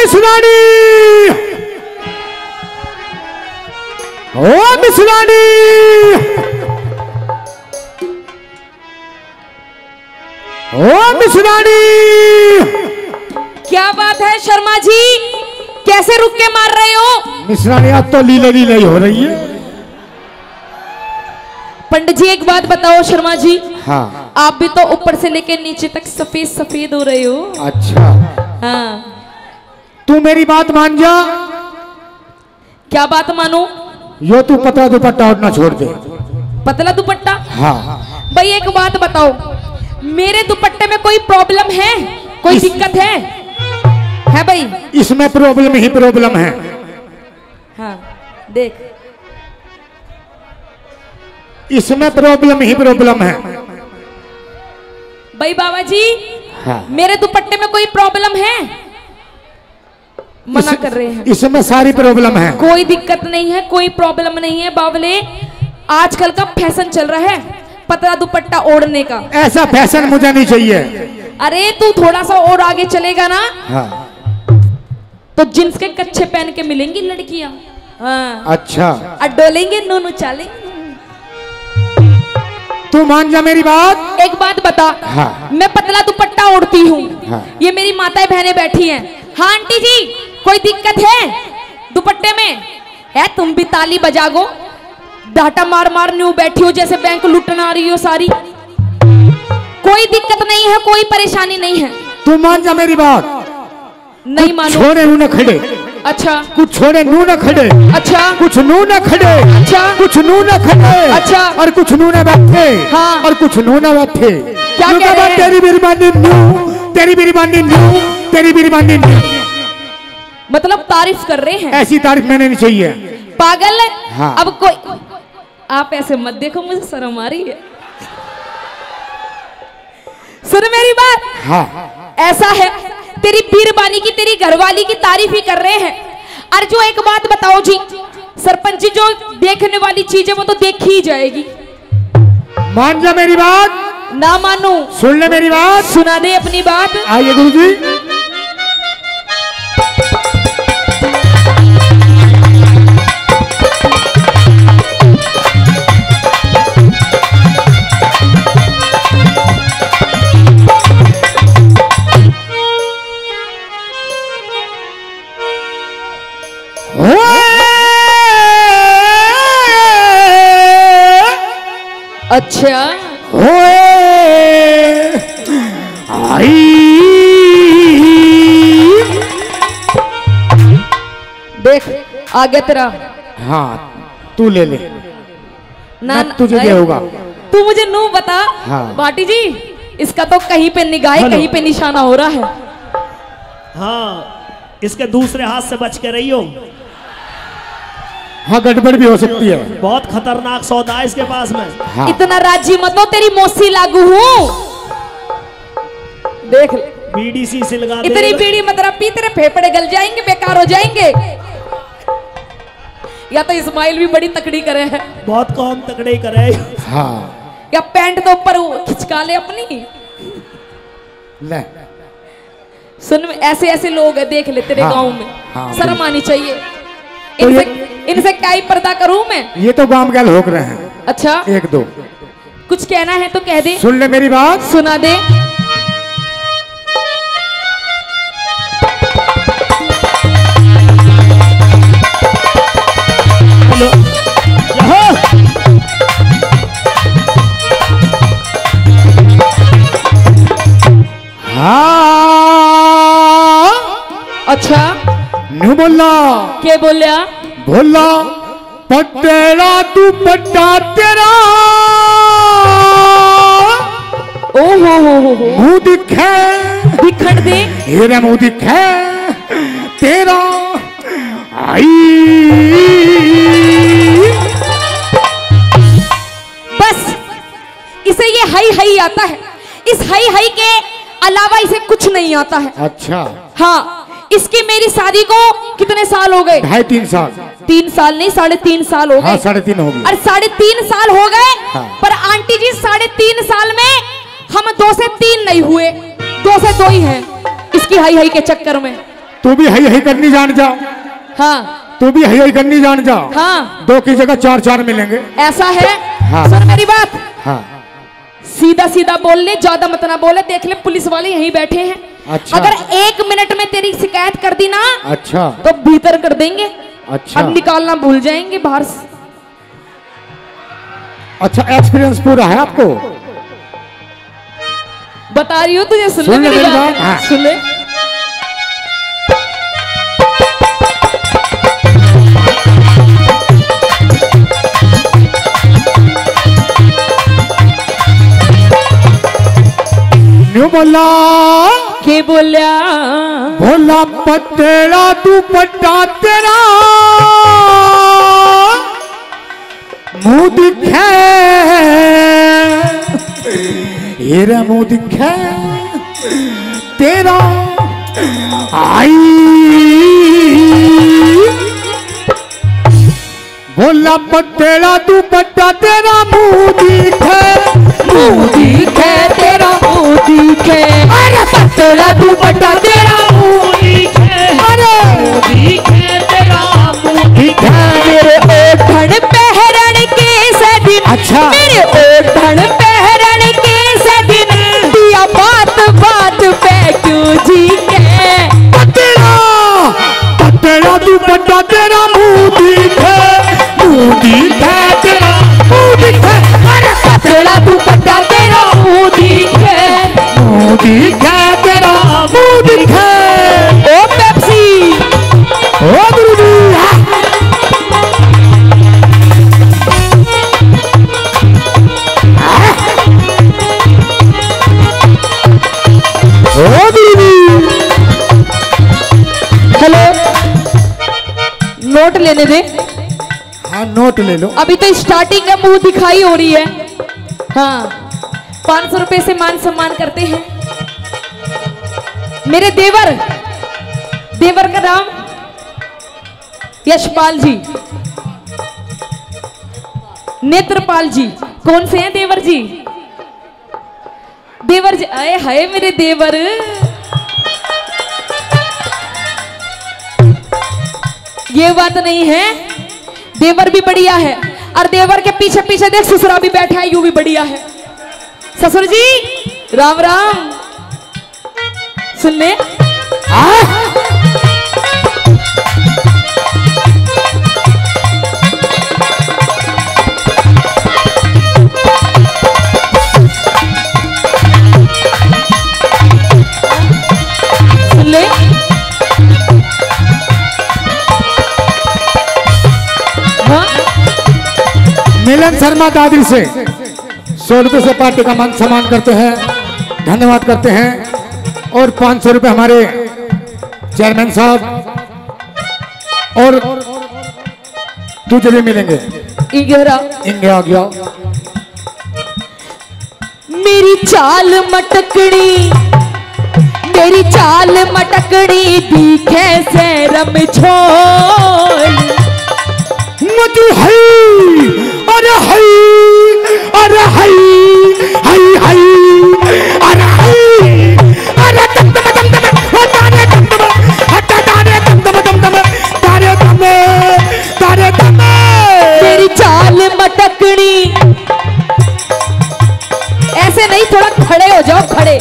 मिसरानी, ओ मिसरानी, ओ मिसरानी। क्या बात है शर्मा जी, कैसे रुक के मार रहे हो? मिसरानी आज तो लीले लीले हो रही है। पंडित जी एक बात बताओ शर्मा जी। हाँ। आप भी तो ऊपर से लेकर नीचे तक सफेद सफेद हो रहे हो। अच्छा। हाँ। तू मेरी बात मान जा। क्या बात मानो? यो तू पतला दुपट्टा उड़ना छोड़ दे। पतला दुपट्टा? हाँ। भाई एक बात बताओ, मेरे दुपट्टे में कोई प्रॉब्लम है, कोई दिक्कत है भाई? इसमें प्रॉब्लम ही प्रॉब्लम है। हाँ देख, इसमें प्रॉब्लम ही प्रॉब्लम है। भाई बाबा जी। हाँ। मेरे दुपट्टे में कोई प्रॉब्लम है? मना कर रहे हैं। इसमें सारी प्रॉब्लम है। कोई दिक्कत नहीं है, कोई प्रॉब्लम नहीं है बावले। आजकल का फैशन चल रहा है पतला दुपट्टा ओढ़ने का। ऐसा फैशन मुझे नहीं चाहिए। अरे तू थोड़ा सा और आगे चलेगा ना। हाँ। तो जींस के कच्छे पहन के मिलेंगी लड़कियां। हाँ। अच्छा। डोलेंगे नूनू चालेंगे। तू मान जा मेरी बात। एक बात बता। हाँ। मैं पतला दुपट्टा ओढ़ती हूँ। हाँ। ये मेरी माताएं बहनें बैठी हैं। हाँ आंटी जी, कोई दिक्कत है दुपट्टे में? है तुम भी ताली बजागो, डाटा मार मार न्यू बैठी हो जैसे बैंक लुटना आ रही हो सारी। कोई दिक्कत नहीं है, कोई परेशानी नहीं है। तू मान जा मेरी बात। नहीं मानो? छोड़े नू न खड़े। अच्छा। कुछ छोड़े नू न खड़े। अच्छा। कुछ नू न खड़े। अच्छा। कुछ नू न खड़े। अच्छा। और कुछ नू न बैठे। हाँ। और कुछ नू न बैठे। क्या कह रहे हैं? तेरी बिरबानी न्यू, तेरी बिरबानी न्यू, तेरी बिरबानी न्यू। मतलब तारीफ कर रहे हैं? ऐसी तारीफ मैंने नहीं चाहिए। पागल। हाँ। अब कोई, आप ऐसे मत देखो, मुझे शर्म आ रही है। सुन मेरी बात। हाँ। ऐसा है, तेरी बीरबानी की, तेरी घरवाली की तारीफ ही कर रहे हैं। और जो एक बात बताओ जी, सरपंच जी, जो देखने वाली चीज है वो तो देखी ही जाएगी। मान जा मेरी बात। ना मानो? सुन ले मेरी बात। सुना दे अपनी बात। आइए गुरुजी। अच्छा। आई देख आ गया तेरा। हाँ तू ले ले ना, तुझे क्या होगा। तू मुझे नू बता। हाँ। बाटी जी, इसका तो कहीं पे निगाह कहीं पे निशाना हो रहा है। हाँ, इसके दूसरे हाथ से बच के रही हो। हाँ गड़बड़ भी हो सकती है। बहुत खतरनाक सौदा है इसके पास में। हाँ। इतना राजी मत हो, तेरी मौसी लागू हूँ। देख बीड़ी सी सिलगा दे। इतनी बीड़ी मत पी, तेरे फेफड़े गल जाएंगे, बेकार हो जाएंगे। या तो इस्माइल भी बड़ी तकड़ी करे है। बहुत कौन तकड़े करे। हाँ। या पैंट तो ऊपर खिंचका ले अपनी। ले। सुन, ऐसे ऐसे लोग है, देख ले तेरे हाँ। गांव में। हाँ। शर्म आनी चाहिए। तो इनसे क्या ही पर्दा करूं मैं? ये तो गांव गैल होक रहे हैं। अच्छा। एक दो कुछ कहना है तो कह दे। सुन ले मेरी बात। सुना दे। हाँ। अच्छा। न्यू बोला। क्या बोलिया? बोला पटेरा तू पट्टा तेरा। ओ हो मुंह दिखे। दिखण दे। हेरे मुंह दिखे तेरा। आई बस इसे ये हाई हाई आता है। इस हाई हाई के अलावा इसे कुछ नहीं आता है। अच्छा। हाँ, इसकी मेरी शादी को कितने साल हो गए? 2.5-3 साल। 3 साल नहीं, 3.5 साल हो गए। हाँ 3.5 हो गई। और 3.5 साल हो गए। हाँ। पर आंटी जी 3.5 साल में हम 2 से 3 नहीं हुए, 2 से 2 ही हैं इसकी हाई हाई के चक्कर में। तू भी हई हई करनी जान जा, हाँ तू भी हई हई करनी जान जा। हाँ 2 की जगह 4 मिलेंगे। ऐसा है। हाँ। सुन मेरी बात, हाँ सीधा सीधा बोल ले, ज्यादा मत ना बोले। देख ले पुलिस वाले यहीं बैठे हैं। अच्छा। अगर 1 मिनट में तेरी शिकायत कर दी ना, अच्छा तो भीतर कर देंगे। अच्छा। अब निकालना भूल जाएंगे बाहर से। अच्छा एक्सपीरियंस पूरा है आपको? बता रही हूँ तुझे, सुन ले सुन ले मेरी मेरी बात। बात, हाँ। सुन ले। न्यू बोला के बोलिया भोला पतेड़ा दुपट्टा तेरा मुंह दिखे, हेरा मुंह दिखे तेरा आई। भोला पतेड़ा दुपट्टा तेरा मुंह दिखे, मुंह दिखे तेरा मुंह दिखे। अरे पतेड़ा दुपट्टा तेरा मुंह दिखे, अरे मुंह दिखे तेरा मुंह दिखे। मेरे ओठन पहरन के सदिन, अच्छा। मेरे ओठन पहरन के सदिन, दिया बात बात पे क्यों जी के। पतेड़ा पतेड़ा दुपट्टा तेरा मुंह दिखे, मुंह दिखे तेरा मुंह दिखे। अरे पतेड़ा दुपट्टा तेरा मुंह दिखे, मुंह दिखे तेरा मुंह दिखे। ओ पेप्सी ओ गुरुजी ओ गुरुजी। हेलो, नोट लेने दे। हाँ नोट ले लो। अभी तो स्टार्टिंग है, मुंह दिखाई हो रही है। हाँ 500 रुपए से मान सम्मान करते हैं। मेरे देवर, देवर का नाम यशपाल जी, नेत्रपाल जी। कौन से हैं देवर जी? देवर जी आए हाय मेरे देवर। ये बात नहीं है, देवर भी बढ़िया है। और देवर के पीछे पीछे देख ससुरा भी बैठा है, यू भी बढ़िया है। ससुर जी राम राम। सुन ले। सुन ले। हाँ मिलन शर्मा दादी से 100 रुपये से पार्टी का मान सम्मान करते हैं, धन्यवाद करते हैं। और 500 रुपये हमारे चेयरमैन साहब और तुझे भी मिलेंगे। इगरा इंगे आ गया। मेरी चाल मटकड़ी, मेरी चाल मटकड़ी दिखे से रम छोल। मुझे हई अरे हई अरे हई हई हई अरे हई अरे दम दम दम दम तारे दम दम हटा तारे दम दम दम दम तारे दम तारे दम। मेरी चाल मटकड़ी, ऐसे नहीं, थोड़ा खड़े हो जाओ, खड़े।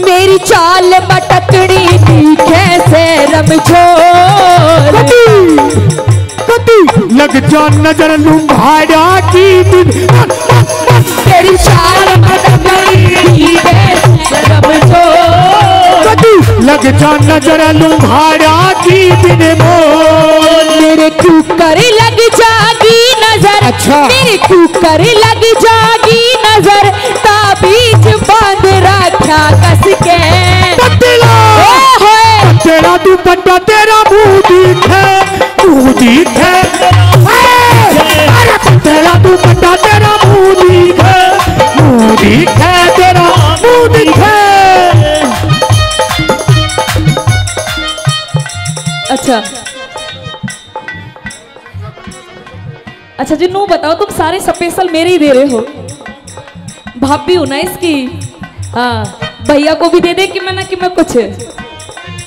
मेरी चाल मटकड़ी दिखे से रम छोल। लग जा नजर लुम्भाड़ा की दिन। तेरी चाल मटकड़ी दिखे से रम छोल। लग जा नजर लुम्भाड़ा की दिन मोल। मेरे कुकर लग जागी नजर। अच्छा। मेरे कुकर लग जागी नजर, ताबीज बांध रखा कस के। पतेड़ा पतेड़ा दुपट्टा तेरा मुंह दिखे, मुंह दिखे। अरे पतेड़ा दुपट्टा तेरा मुंह दिखे, मुंह दिखे तेरा मुंह दिखे। अच्छा अच्छा जी, नू बताओ, तुम सारे स्पेशल मेरे ही दे रहे हो। भाभी हो ना इसकी। हाँ भैया को भी दे दे कि मैं ना कि मैं कुछ।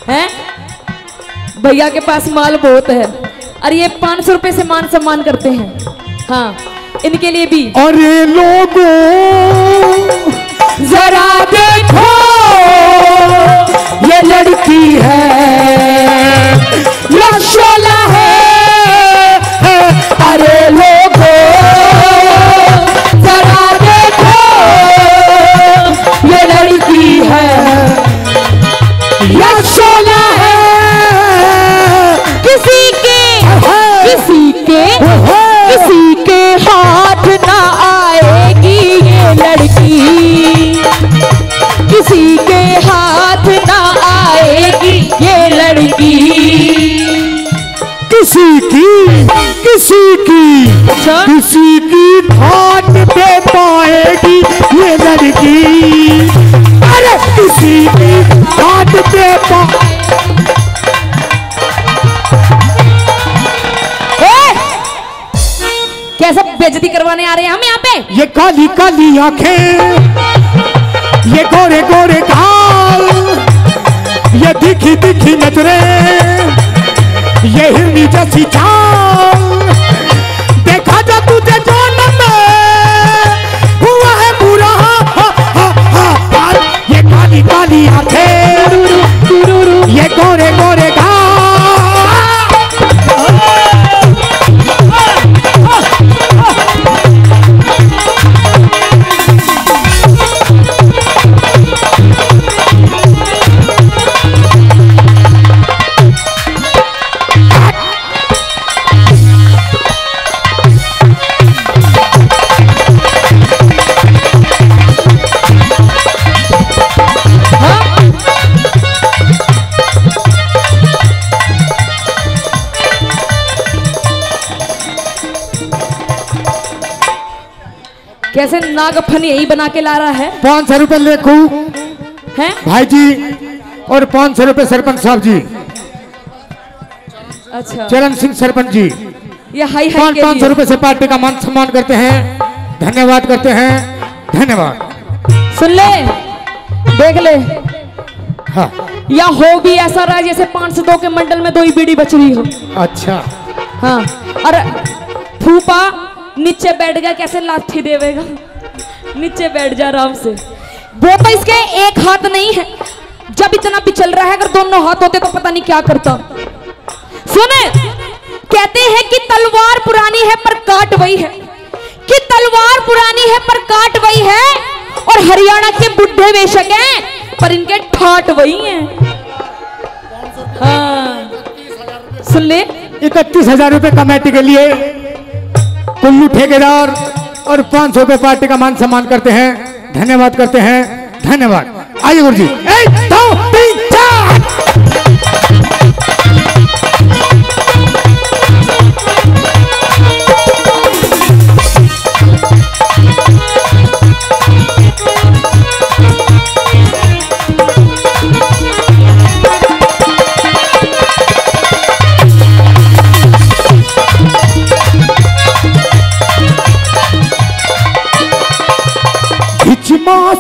हैं? भैया के पास माल बहुत है और ये 500 रुपए से मान सम्मान करते हैं। हाँ, इनके लिए भी। अरे लोगों जरा देखो ये लड़की है या शोला है। अरे लोगों जरा देखो ये लड़की है या शोला है। किसी के हाथ ना आएगी ये लड़की, किसी के हाथ ना आएगी ये लड़की। किसी की हाथ पे पाएगी ये लड़की। अरे किसी की हाथ पे कैसा बेइज्जती करवाने आ रहे हैं हम यहाँ पे? ये काली काली आंखें, ये गोरे गोरे गाल, ये दिखी दिखी नजरें, ये हिरनी जैसी चाल। देखा जा तुझे जन्म में हुआ है बुरा हाल। ये काली काली आंखें, ये गोरे गोरे गाल। कैसे नागफन यही बना के ला रहा है? 500 रुपए लेखू हैं भाई जी और 500 रुपए सरपंच साहब जी, अच्छा चरण सिंह सरपंच जी। ये हाई हाई के 500 रुपए से पार्टी का मान सम्मान करते हैं, धन्यवाद करते हैं, धन्यवाद। सुन ले, देख ले। हाँ या हो भी ऐसा रहा जैसे 502 के मंडल में 2 ही बीड़ी बच रही हो। अच्छा हाँ, और फूफा नीचे बैठ गया, कैसे लाठी देवेगा? नीचे बैठ जा आराम से। वो तो इसके एक हाथ नहीं है, जब इतना भी चल रहा है, अगर दोनों हाथ होते तो पता नहीं क्या करता। सुने, कहते हैं कि तलवार पुरानी है पर काट वही है, कि तलवार पुरानी है पर काट वही है, और हरियाणा के बुढ़े बेशक हैं पर इनके ठाट वही हैं। हाँ, सुन ले। 31,000 रुपए कमेटी के लिए कुल्लू ठेकेदार और 500 रुपए पार्टी का मान सम्मान करते हैं, धन्यवाद करते हैं, धन्यवाद। आइए गुरु जी। 1 2 3 4।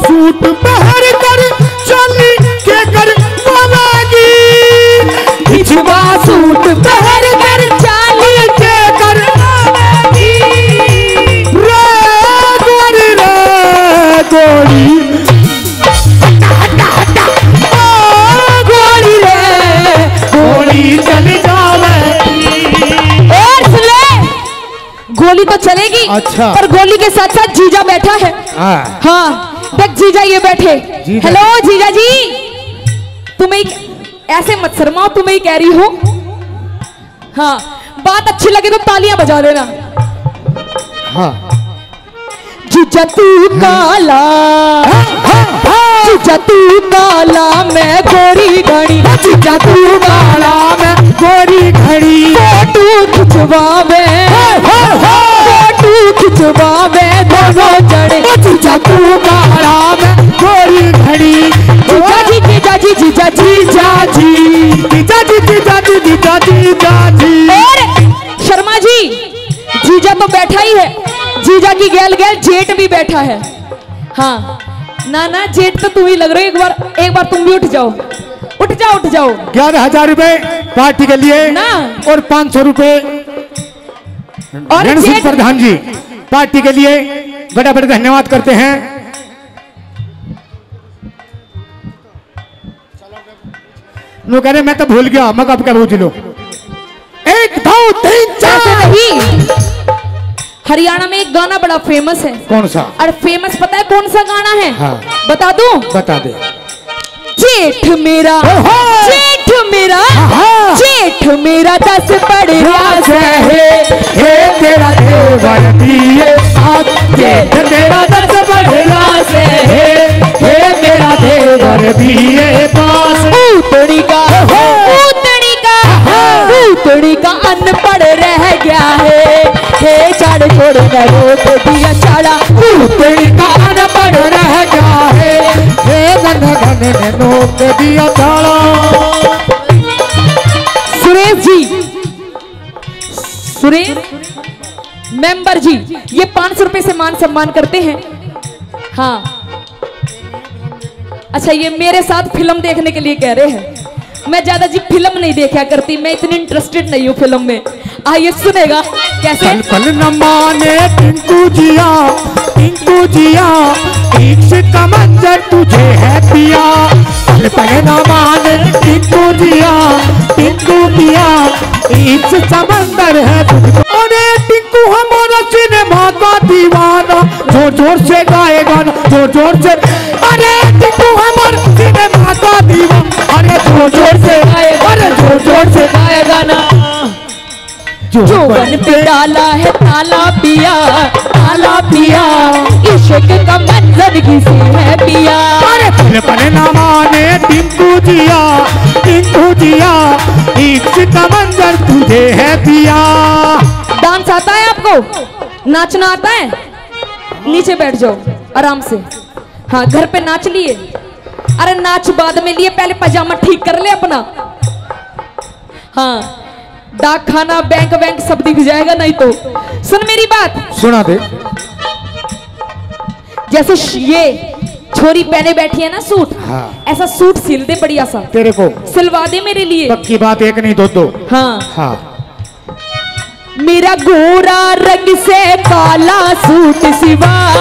सूट पहन कर चली के कर मांगी, हिचवा सूट पहन कर चली के कर मांगी। रे गोरी रे गोरी, गोरी रे गोरी चली जावेगी। और सुन ले, गोली तो चलेगी, अच्छा, पर गोली के साथ साथ जीजा बैठा है। हाँ देख जीजा ये बैठे। हेलो जीजा जी, तुम्हें ऐसे मत शर्माओ, तुम्हें ही कह रही हो। हाँ, बात अच्छी लगे तो तालियां बजा देना। हाँ। जीजा तू काला, जीजा तू काला मैं गोरी घड़ी, जीजा तू काला मैं गोरी घड़ी। फोटू खिंचवावे, फोटू खिंचवावे दोनों जड़े। जीजा तू काला मैं गोरी घड़ी। जीजा जी जीजा जी जीजा जी जीजा जी जीजा जी जीजा जी जीजा जीजा जी। और शर्मा जी, जीजा तो बैठा ही है, जीजा की गैल गैल जेठ भी बैठा है। हाँ ना ना, जेठ तो तुम ही लग रहे हो। एक बार तुम भी उठ जाओ। उठ जाओ उठ जाओ। 11,000 रुपए पार्टी के लिए ना। और 500 रुपए और रणजीत जेठ- प्रधान जी पार्टी के लिए बड़ा बड़ा धन्यवाद करते हैं। वो कह रहे मैं तो भूल गया, मैं कब क्या पूछ लो। 1 2 3 ऐसे 4। नहीं। हरियाणा में एक गाना बड़ा फेमस है। कौन सा? और फेमस पता है कौन सा गाना है? हाँ। बता दूं? बता दे। जेठ मेरा, ओहो! जेठ मेरा, हाँ। जेठ मेरा 10 बड़े राज है हे तेरा देवर दिए साथ, जेठ तेरा 10 बड़े राज है हे मेरा देवर दिए पास। ऊतड़ी का, ऊतड़ी का, ऊतड़ी का अनपढ़ रह गया है। हे चाड़ छोड़ न रोक दिया चाड़ा, ऊतड़ी का अनपढ़ रह गया है हे घन घन ने नोक दिया ताला। सुरेश जी, सुरेश मेंबर जी, ये 500 रुपए से मान सम्मान करते हैं। हाँ अच्छा, ये मेरे साथ फिल्म देखने के लिए कह रहे हैं। मैं ज्यादा जी फिल्म नहीं देखा करती, मैं इतनी इंटरेस्टेड नहीं हूँ फिल्म में। आइए सुनेगा कैसे। पल पल न माने टिंकू जिया, टिंकू जिया एक का मंजर तुझे है पिया। पल पल न माने टिंकू जिया, टिंकू जिया एक समंदर है तुझको। अरे टिंकू हमारा सिनेमा का दीवाना, जोर जोर से गाए गाना, जोर जोर से। अरे टिंकू हमारा सिनेमा का दीवाना, अरे जोर जोर से गाए, अरे जोर जोर से गाए गाना। जोबन पे डाला है ताला पिया, ताला पिया, इश्क का मंजर किसी है पिया। अरे पल पल ना माने टिंकू जिया, टिंकू जिया इश्क का मंजर तुझे है पिया। डांस आता है आपको? नाचना आता है? नीचे बैठ जाओ आराम से। हाँ घर पे नाच लिए, अरे नाच बाद में लिए, पहले पजामा ठीक कर ले अपना। हाँ डाक खाना बैंक बैंक सब दिख जाएगा नहीं तो। सुन मेरी बात, सुना दे। जैसे ये छोरी पहने बैठी है ना सूट, हाँ। ऐसा सूट सिल दे बढ़िया सा, तेरे को सिलवा दे मेरे लिए। पक्की बात, एक नहीं दो दो। हाँ हाँ मेरा गोरा रंग से काला सूट सिवा।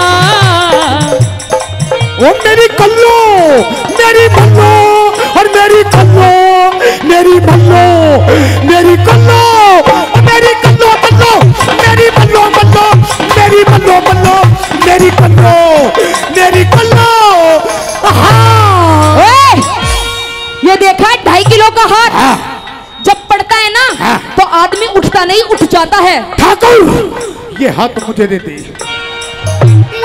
ओ मेरी कल्लो, मेरी भल्लो, और मेरी कल्लो, मेरी भल्लो, मेरी कल्लो, मेरी कल्लो कल्लो, मेरी भल्लो भल्लो, मेरी भल्लो भल्लो, मेरी कल्लो, मेरी कल्लो। हाँ ओए, ये देखा 2.5 किलो का हाथ? हाँ। जब पड़ता है ना हाँ। तो आदमी उठता नहीं, उठ जाता है। ठाकुर ये हाथ मुझे दे दे।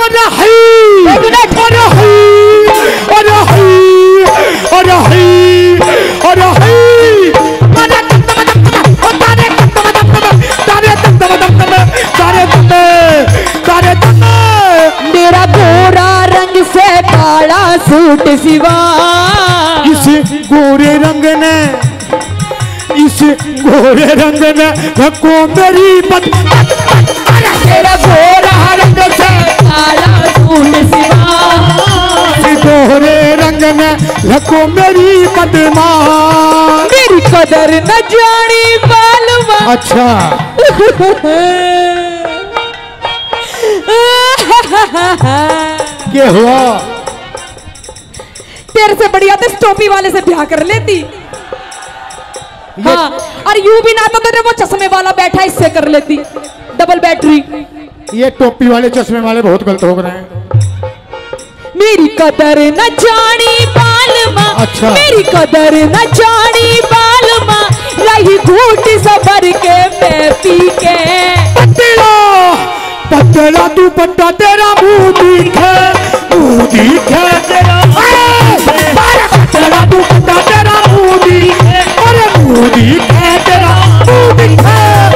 अरे हाय, एक मिनट। अरे हाय, अरे हाय, अरे हाय, अरे हाय। तारे दम दम दम दम, तारे दम दम दम दम, तारे दम दम दम दम, तारे दम, तारे दम। मेरा गोरा रंग से काला सूट सिवा। इस गोरे रंग ने, इस गोरे रंग ने रखो मेरी बद। मेरा गोरा रंग से काला सूट सिवा। इस गोरे रंग ने रखो मेरी बदमाश। मेरी कदर न जानी मालूम। अच्छा क्या हुआ? तेरे से बढ़िया तो इस टोपी वाले से ब्याह कर लेती। हाँ, और यूं भी ना तो तेरे वो चश्मे वाला बैठा, इससे कर लेती डबल बैटरी। ये टोपी वाले चश्मे वाले बहुत गलत हो रहे हैं। मेरी कदर न जानी बालमा। अच्छा। मेरी कदर न जानी बालमा, रही घूट सबर के मैं पी के। पतला पतला तू पट्टा, तेरा मुंह दिखे, मुंह दिखे तेरा। पतला तू पट्टा, तेरा मुंह दिखे, अरे मुंह दिखे तेरा, मुंह दिखे।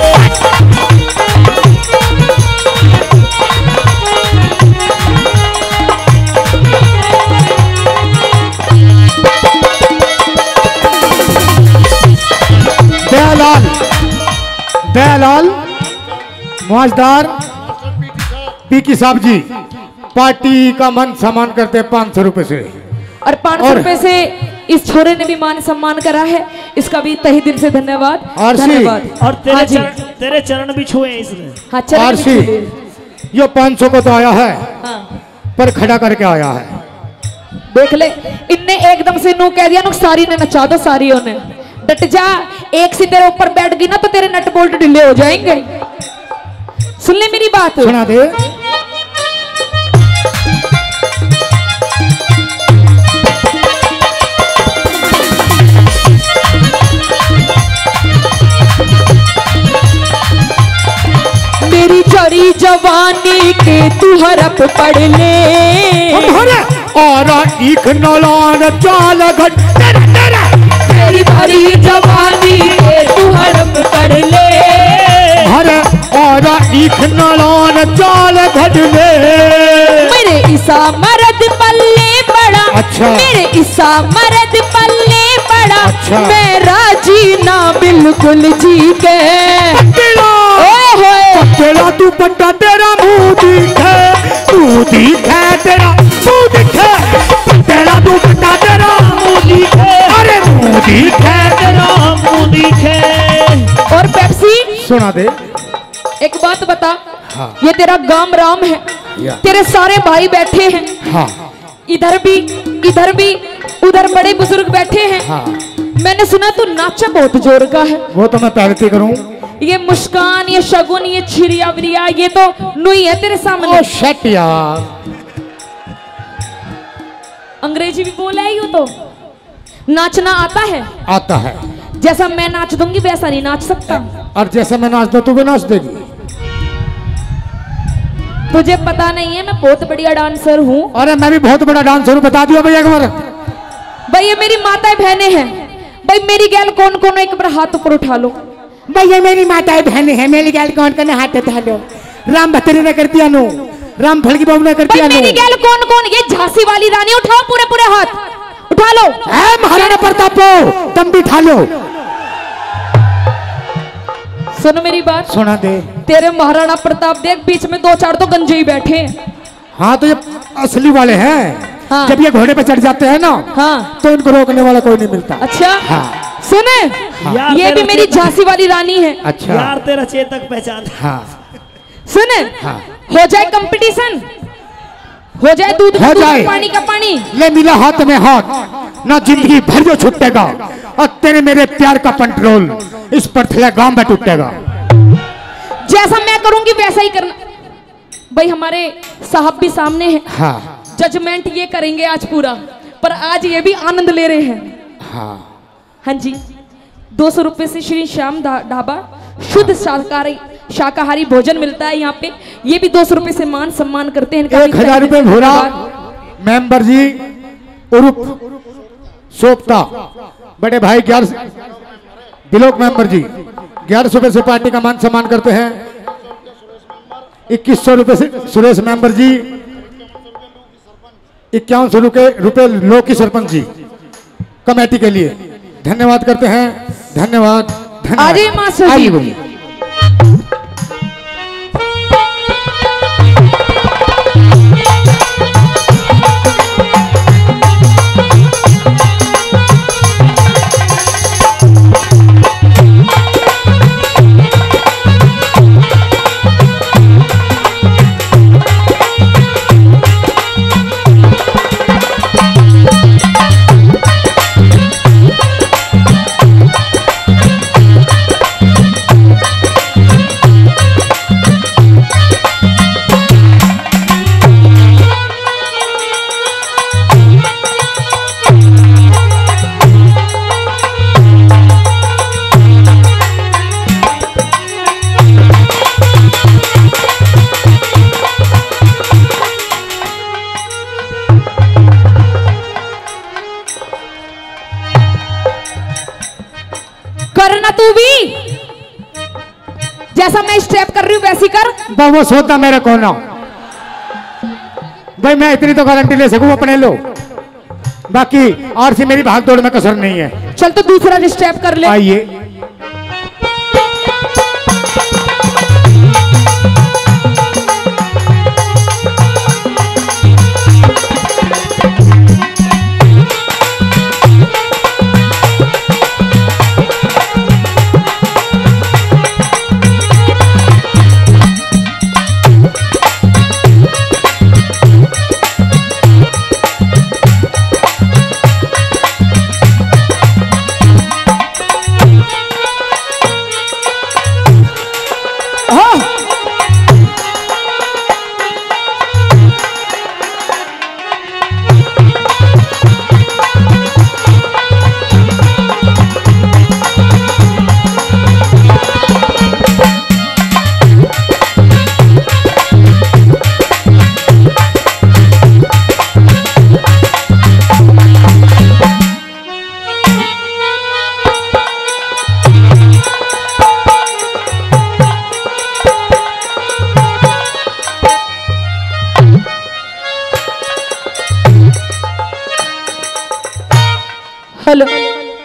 दयालाल, दयालाल मुआजदार पीकी साहब जी पार्टी का मन सम्मान करते 500 रुपए से। और 500 और- रुपए से इस छोरे ने भी मान सम्मान करा है, इसका भी तहे दिल से धन्यवाद। आरसी। धन्यवाद। और हाँ जी। तेरे चरण भी छुए हैं इसने। हाँ चरण भी आरसी छुए। ये 500 को तो आया है हाँ पर खड़ा करके आया है। देख ले, इनने एकदम से नू कह दिया, नु सारी ने नचा दो, सारियों ने। डट जा, एक सी तेरे ऊपर बैठ गई ना तो तेरे नट बोल्ट ढीले हो जाएंगे। सुन ले मेरी बात। सुना दे। मेरी चरी जवानी के तू हरप पढ़ ले, और एक नलान चाल घट तेरा तेरा। मेरी भरी जवानी के तू हरप पढ़ ले, अरे और एक नलान चाल घट ले। मेरे ईसा मर्द पल्ले बड़ा, अच्छा। मेरे ईसा मर्द पल्ले बड़ा, अच्छा। मैं राजी ना बिल्कुल जी के। तेरा तू बंदा तेरा मुंह दिखे, तू दिखे तेरा मुंह दिखे, तेरा तू बंदा तेरा मुंह दिखे, अरे मुंह दिखे तेरा मुंह दिखे। और पेप्सी सुना दे। एक बात बता। हाँ। ये तेरा गांव राम है, या। तेरे सारे भाई बैठे हैं, हाँ इधर भी उधर बड़े बुजुर्ग बैठे हैं। हाँ। मैंने सुना तू नाचा बहुत जोर का है। वो तो मैं पहलती करूं। ये मुस्कान, ये शगुन, ये छिरिया विरिया, ये तो नुई है तेरे सामने। ओ शट यार। अंग्रेजी भी बोला है, यूं तो नाचना आता है। आता है। जैसा मैं नाच दूंगी वैसा नहीं नाच सकता। और जैसे मैं नाच दूं तू भी नाच देगी। तुझे पता नहीं है मैं बहुत बढ़िया डांसर हूँ। अरे मैं भी बहुत बड़ा डांसर हूं, बता दियो भैया एक बार। भाई ये मेरी माताएं बहनें हैं। भाई मेरी गैल कौन कौन है, एक बार हाथ ऊपर उठा लो। भैया मेरी माताएं बहनें हैं, मेरी गैल कौन कौन हाथ उठा लो। राम भतरी ने कर दिया नो, राम फल की बहू ने कर भाई दिया नो। मेरी गैल कौन कौन, ये झांसी वाली रानी, उठाओ पूरे पूरे हाथ उठा लो। महाराणा प्रताप हो, तुम भी उठा लो। सुनो मेरी बात। सुना दे। तेरे महाराणा प्रताप देख, बीच में दो चार तो गंजे ही बैठे हैं। हाँ तो ये असली वाले हैं। हाँ। जब ये घोड़े पे चढ़ जाते हैं ना, हाँ। तो इनको रोकने वाला कोई नहीं मिलता। अच्छा। हाँ। सुने, यार ये भी तेरा मेरी चेतक- झांसी वाली रानी है। अच्छा। यार तेरा चेतक पहचान। हाँ। सुने, हाँ। हो जाए कंपटीशन, हो जाए दूध हो का दूध, जाए। पानी का पानी। ले मिला हाथ में हाथ, ना जिंदगी भर जो छुटेगा, और तेरे मेरे प्यार का कंट्रोल इस पर थले गांव में टूटेगा। जैसा मैं करूंगी वैसा ही करना। भाई हमारे साहब भी सामने हैं। हाँ। जजमेंट ये करेंगे आज पूरा, पर आज ये भी आनंद ले रहे हैं। हाँ। हाँ जी। 200 रुपए से श्री श्याम ढाबा शुद्ध शाकाहारी भोजन मिलता है यहाँ पे। ये भी 200 रुपए से मान सम्मान करते हैं। 1000 रुपए भोरा मेंबर जी उर्फ सोपता बड़े भाई 11 दिलोक मेंबर जी 1100 रुपए से पार्टी का मान सम्मान करते हैं। 2100 रुपए से सुरेश मेंबर जी, 5100 रुपए लो की सरपंच जी कमेटी के लिए धन्यवाद करते हैं। धन्यवाद धन्यवाद। आइए मास्टर जी। आइए बोलिए। करना तू भी, जैसा मैं स्टेप कर रही हूँ वैसी कर। वो सोचता मेरे को ना भाई, मैं इतनी तो गारंटी ले सकूं अपने लो, बाकी और से मेरी भाग दौड़ में कसर नहीं है। चल तो दूसरा स्टेप कर ले। आइए।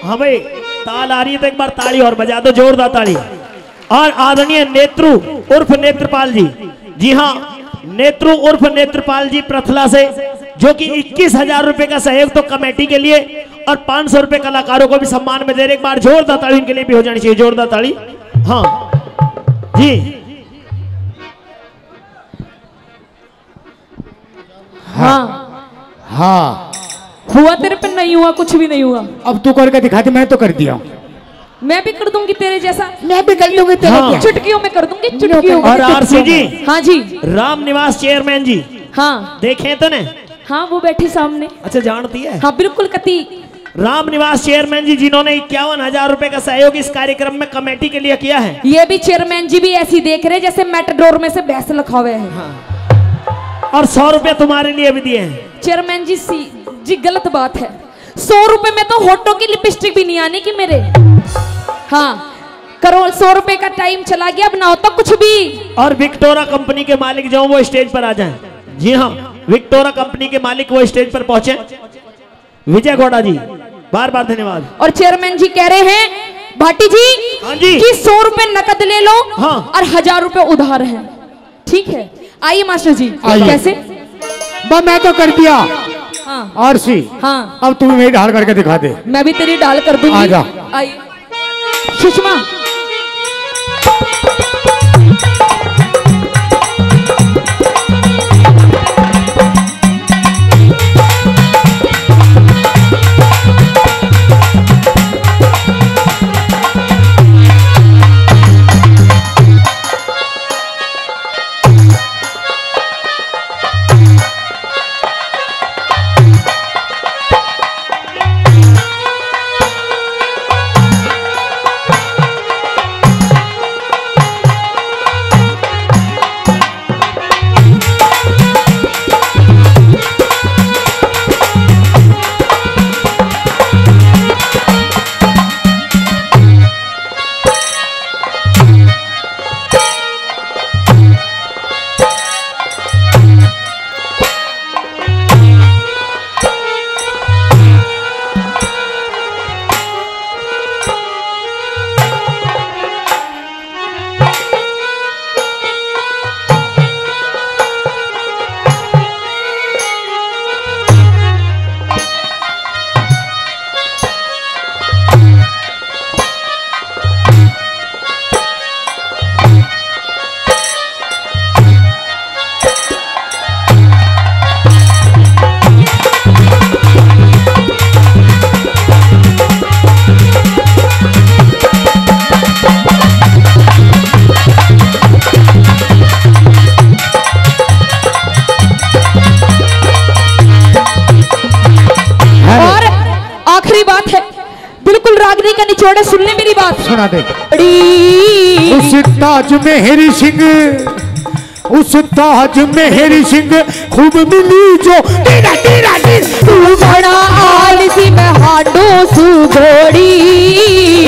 हाँ भाई, ताल आ रही है तो एक बार ताली और बजा दो, जोरदार ताली। और आदरणीय नेत्रु उर्फ नेत्रपाल जी, जी हाँ, नेत्रु उर्फ नेत्रपाल जी प्रथला से, जो कि 21,000 रुपए का सहयोग तो कमेटी के लिए और 500 रुपए कलाकारों को भी सम्मान में दे रहे। एक बार जोरदार ताली उनके लिए भी हो जानी चाहिए, जोरदार ताली। हाँ जी, हाँ हाँ हुआ तेरे पे नहीं हुआ, कुछ भी नहीं हुआ। अब तू करके दिखा दे, मैं तो कर दिया। मैं भी कर दूंगी तेरे जैसा, मैं भी कर लूंगी तेरे हाँ। क्या? चुटकियों में कर दूंगी, चुटकियों में। और आरसी जी, हाँ जी, राम निवास चेयरमैन जी, हाँ देखे तो ने? हाँ वो बैठे सामने। अच्छा, जानती है? हाँ बिल्कुल कती। राम निवास चेयरमैन जी, जिन्होंने 51,000 रुपए का सहयोग इस कार्यक्रम में कमेटी के लिए किया है। ये भी चेयरमैन जी भी ऐसी देख रहे जैसे मेटाडोर में से भैंस लखा हुए हैं। और 100 रुपए तुम्हारे लिए भी दिए हैं। चेयरमैन जी जी गलत बात है, 100 रुपए में तो होठों की लिपस्टिक भी नहीं आने की मेरे। हाँ करो, 100 रुपए का टाइम चला गया, अब ना होता कुछ भी। और विक्टोरा कंपनी के मालिक जो वो स्टेज पर आ जाएं। जी हाँ, विक्टोरा कंपनी के मालिक वो स्टेज पर पहुंचे। विजय घोड़ा जी, बार बार धन्यवाद। और चेयरमैन जी कह रहे हैं भाटी जी, हाँ जी, कि 100 रुपए नकद ले लो, हाँ, और 1000 रुपए उधार है। ठीक है, आइए मास्टर जी। आइए। कैसे? बस मैं तो कर दिया। हाँ आरसी, हाँ, अब तू मेरी ढाल करके दिखा दे। मैं भी तेरी डाल कर दूंगी। आजा। आइए सुषमा। निचोड़े सुनने मेरी बात सुना दे। अड़ी उस ताज मेहरी सिंह, उस ताज मेहरी सिंह खूब मिली जो तेरा तेरा तू बड़ा आलसी मैं हाडो सुगोड़ी।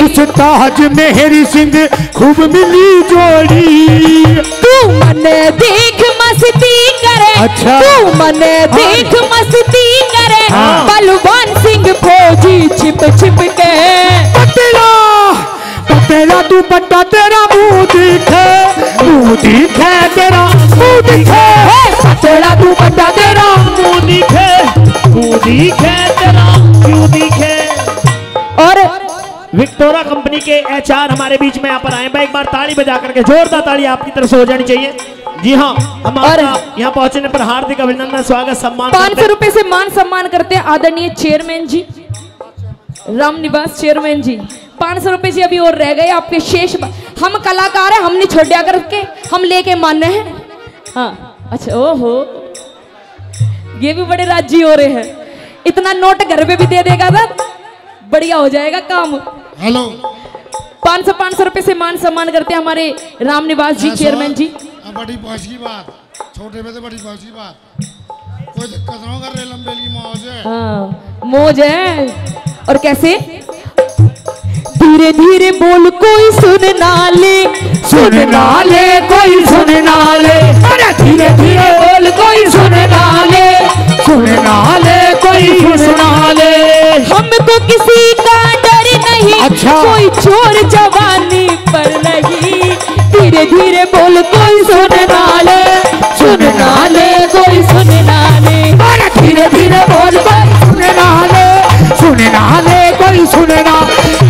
उस ताज मेहरी सिंह खूब मिली जोड़ी। तू मने देख मस्ती करे, अच्छा। तू मने देख मस्ती करे, हाँ। बलवान सिंह फौजी छिप छिप के। पतेला पतेला तू पट्टा तेरा मुंह दिखे, मुंह दिखे तेरा मुंह दिखे। पतेला तू पट्टा तेरा मुंह दिखे, मुंह दिखे तेरा क्यों दिखे। और विक्टोरा कंपनी के एचआर हमारे बीच में यहाँ पर आए। एक बार ताली बजा करके, जोरदार ताली आपकी तरफ से हो जानी चाहिए। जी हाँ, हम आपका यहाँ पहुंचने पर हार्दिक अभिनंदन, स्वागत, सम्मान 500 रुपए से मान सम्मान करते हैं आदरणीय चेयरमैन जी, राम निवास चेयरमैन जी। 500 रुपए से अभी और रह गए आपके शेष। हम कलाकार हैं, हमने छोड़िया करके हम लेके माने हैं। हाँ अच्छा, ओहो ये भी बड़े राजी हो रहे हैं। इतना नोट घर पे भी दे देगा ना, बढ़िया हो जाएगा काम। हेलो, 500 रुपए से मान सम्मान करते हैं हमारे राम निवास जी चेयरमैन जी। अब बड़ी पहुंच की बात, छोटे में तो बड़ी पहुंच की बात, कोई दिक्कत ना होगा। रेलम बेल की मौज है। हाँ मौज है। और कैसे? धीरे धीरे बोल कोई सुन ना ले, सुन ना ले कोई सुन ना ले। अरे धीरे धीरे बोल कोई सुन ना ले, सुन ना ले कोई सुन ना ले। हमको किसी का डर अच्छा कोई चोर जवानी पर नहीं, धीरे धीरे बोल कोई सुनना ले, सुनना ले कोई सुनना ले, अरे धीरे धीरे बोल कोई सुनना ले, सुनना ले कोई सुनना,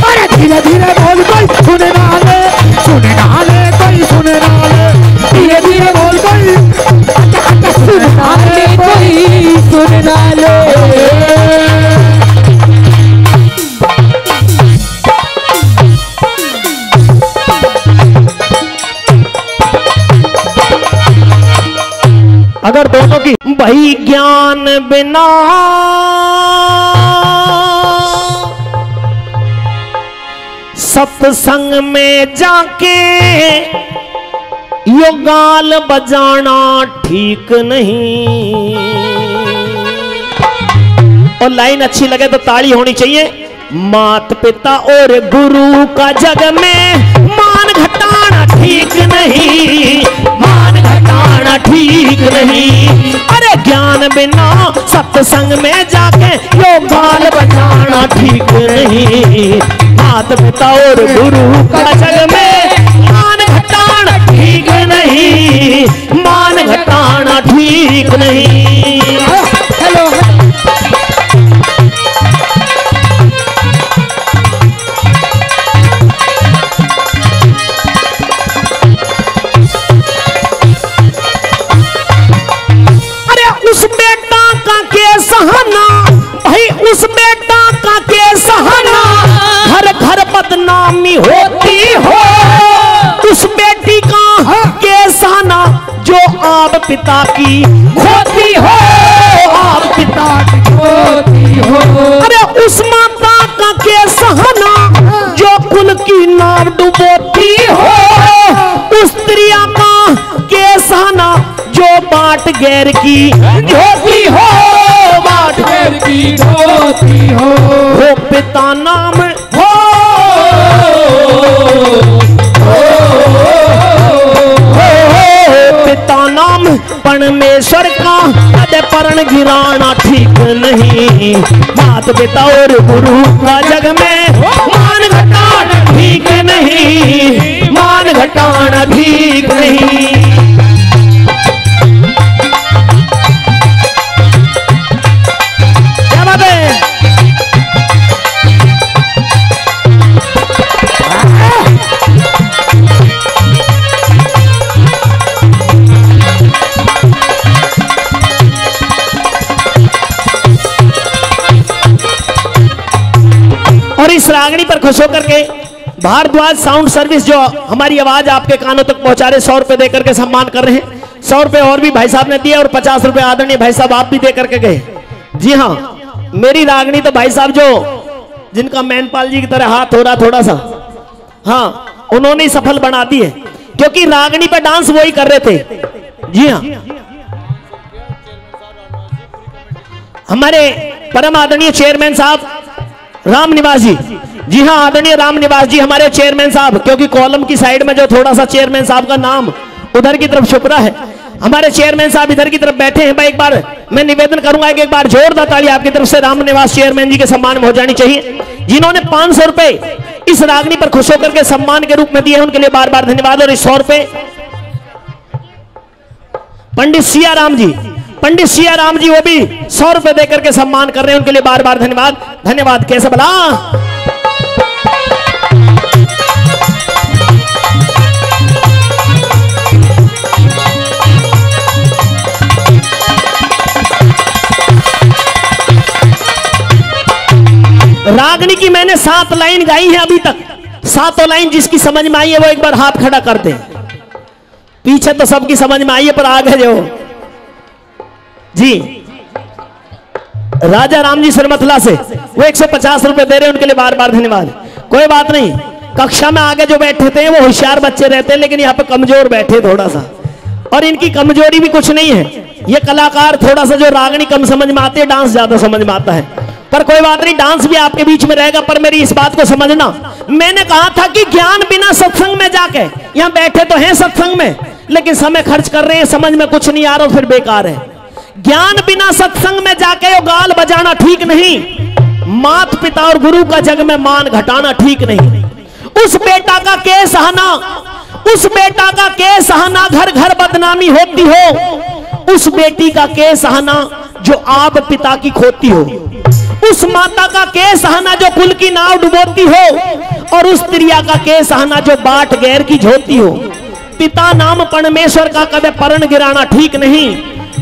अरे धीरे धीरे बोल कोई सुनना ले, सुनना ले कोई सुनना ले, धीरे धीरे बोल कोई सुनना ले कोई सुनना ले। अगर दोनों की वही ज्ञान बिना सत्संग में जाके यो गाल बजाना ठीक नहीं। और लाइन अच्छी लगे तो ताली होनी चाहिए। मात पिता और गुरु का जग में मान घटाना ठीक नहीं, मान घटाना ठीक नहीं। अरे ज्ञान बिना सत्संग में जाके यो गाल बजाना ठीक नहीं। मात पिता और गुरु का जग में मान घटाना ठीक नहीं, मान घटाना ठीक नहीं। हेलो उस बेटा का के सहाना, भाई उस बेटा का के सहाना, घर घर बदनामी होती हो। उस बेटी का के सहाना जो आप पिता की खोती हो, आप पिता की खोती हो। अरे उस माता का के सहाना जो कुल की नाव डुबोती हो। उस स्त्रिया का के सहाना जो बाट गैर की धोती हो, बाट गैर की धोती हो। पिता नाम हो, पिता नाम परमेश्वर का पद परण गिराना ठीक नहीं। मात पिता और गुरु का जग में मान घटाना ठीक नहीं, मान घटाना ठीक नहीं। और इस रागनी पर खुश होकर के भारद्वाज साउंड सर्विस जो हमारी आवाज आपके कानों तक पहुंचा रहे 100 रुपए देकर के सम्मान कर रहे हैं। 100 रुपए और भी भाई साहब ने दिए और 50 रुपए आदरणीय भाई साहब आप भी दे करके गए। जी हाँ, मेरी रागनी तो भाई साहब जो जिनका मैनपाल जी की तरह हाथ हो रहा थोड़ा सा, हाँ उन्होंने ही सफल बना दी है, क्योंकि रागनी पर डांस वही कर रहे थे। जी हाँ, हमारे परम आदरणीय चेयरमैन साहब राम निवास जी। जी हाँ, आदरणीय राम निवास जी हमारे चेयरमैन साहब, क्योंकि कॉलम की साइड में जो थोड़ा सा चेयरमैन साहब का नाम उधर की तरफ छुप रहा है, हमारे चेयरमैन साहब इधर की तरफ बैठे हैं। भाई एक बार मैं निवेदन करूंगा कि एक बार जोरदार ताली आपकी तरफ से राम निवास चेयरमैन जी के सम्मान में हो जानी चाहिए, जिन्होंने 500 रुपए इस रागनी पर खुश होकर के सम्मान के रूप में दिए हैं। उनके लिए बार बार धन्यवाद। और 100 रुपए पंडित सियाराम जी, पंडित सियाराम जी वो भी 100 रुपए देकर के सम्मान कर रहे हैं, उनके लिए बार बार धन्यवाद। धन्यवाद। कैसे बला रागनी की मैंने 7 लाइन गाई है अभी तक। 7 लाइन जिसकी समझ में आई है वो एक बार हाथ खड़ा कर दे। पीछे तो सबकी समझ में आई है, पर आगे जो जी राजा राम जी सरमथला से वो 150 रुपए दे रहे हैं, उनके लिए बार बार धन्यवाद। कोई बात नहीं, कक्षा में आगे जो बैठे थे वो होशियार बच्चे रहते हैं, लेकिन यहाँ पे कमजोर बैठे थोड़ा सा, और इनकी कमजोरी भी कुछ नहीं है। ये कलाकार थोड़ा सा जो रागनी कम समझ में आती है, डांस ज्यादा समझ में आता है, पर कोई बात नहीं, डांस भी आपके बीच में रहेगा। पर मेरी इस बात को समझना, मैंने कहा था कि ज्ञान बिना सत्संग में जाके, यहाँ बैठे तो हैं सत्संग में, लेकिन समय खर्च कर रहे हैं, समझ में कुछ नहीं आ रहा, फिर बेकार है। ज्ञान बिना सत्संग में जाके वो गाल बजाना ठीक नहीं। मात पिता और गुरु का जग में मान घटाना ठीक नहीं। उस बेटा का के सहना, उस बेटा का के सहना घर घर बदनामी होती हो, उस बेटी का के सहना जो आप पिता की खोती हो, उस माता का के सहना जो कुल की नाव डुबोती हो, और उस त्रिया का के सहना जो बाट गैर की झोती हो। पिता नाम परमेश्वर का कदे परण गिराना ठीक नहीं,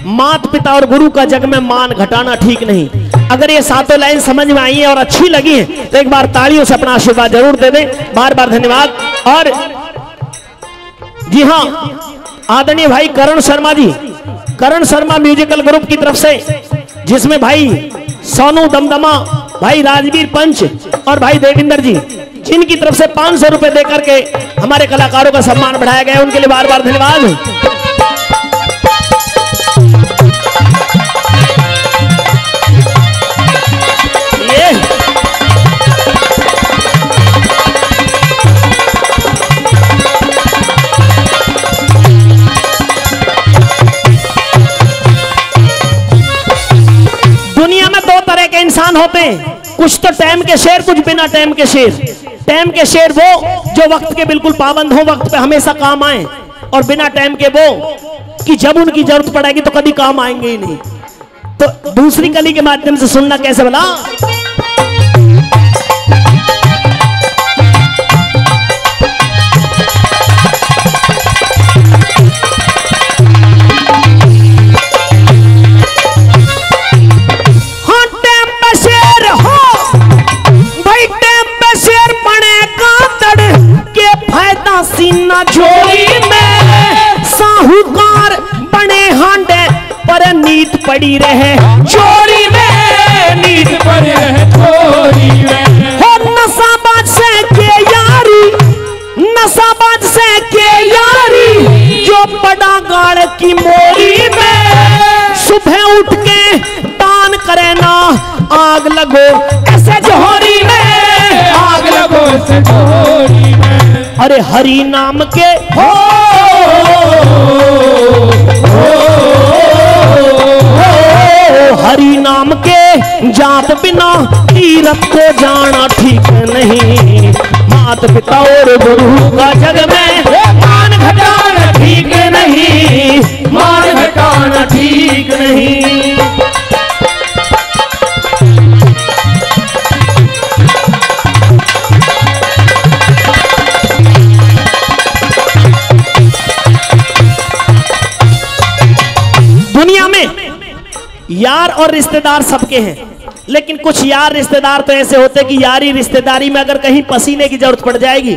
मात पिता और गुरु का जग में मान घटाना ठीक नहीं। अगर ये सातों लाइन समझ में आई है और अच्छी लगी है तो एक बार तालियों से अपना आशीर्वाद जरूर दे दें। बार बार धन्यवाद। और जी हाँ, आदरणीय भाई करण शर्मा जी, करण शर्मा म्यूजिकल ग्रुप की तरफ से, जिसमें भाई सोनू दमदमा, भाई राजवीर पंच और भाई देविंदर जी, जिनकी तरफ से 500 रुपए देकर के हमारे कलाकारों का सम्मान बढ़ाया गया, उनके लिए बार बार धन्यवाद। दुनिया में दो तरह के इंसान होते हैं, कुछ तो टाइम के शेर, कुछ बिना टाइम के शेर। टाइम के शेर वो जो वक्त के बिल्कुल पाबंद हो, वक्त पे हमेशा काम आए, और बिना टाइम के वो कि जब उनकी जरूरत पड़ेगी तो कभी काम आएंगे ही नहीं। तो दूसरी कली के माध्यम से सुनना कैसे बना। सीना झोली में साहूकार बने हांडे पर नीत पड़ी रहे चोरी में, नीत पड़ी रहे चोरी में। हो नशाबाज से के यारी, नशाबाज से के यारी जो पड़ा गाड़ की मोरी में। सुबह उठ के दान करे ना आग लगो ऐसे जोहरी में, आग लगो ऐसे जोहरी में। अरे हरि नाम के हो, हरि नाम के जाप बिना तीरथ को जाना ठीक नहीं। मात पिता और गुरु का जग में मान घटाना ठीक नहीं, मान घटाना ठीक नहीं। दुनिया में यार और रिश्तेदार सबके हैं, लेकिन कुछ यार रिश्तेदार तो ऐसे होते कि यारी रिश्तेदारी में अगर कहीं पसीने की जरूरत पड़ जाएगी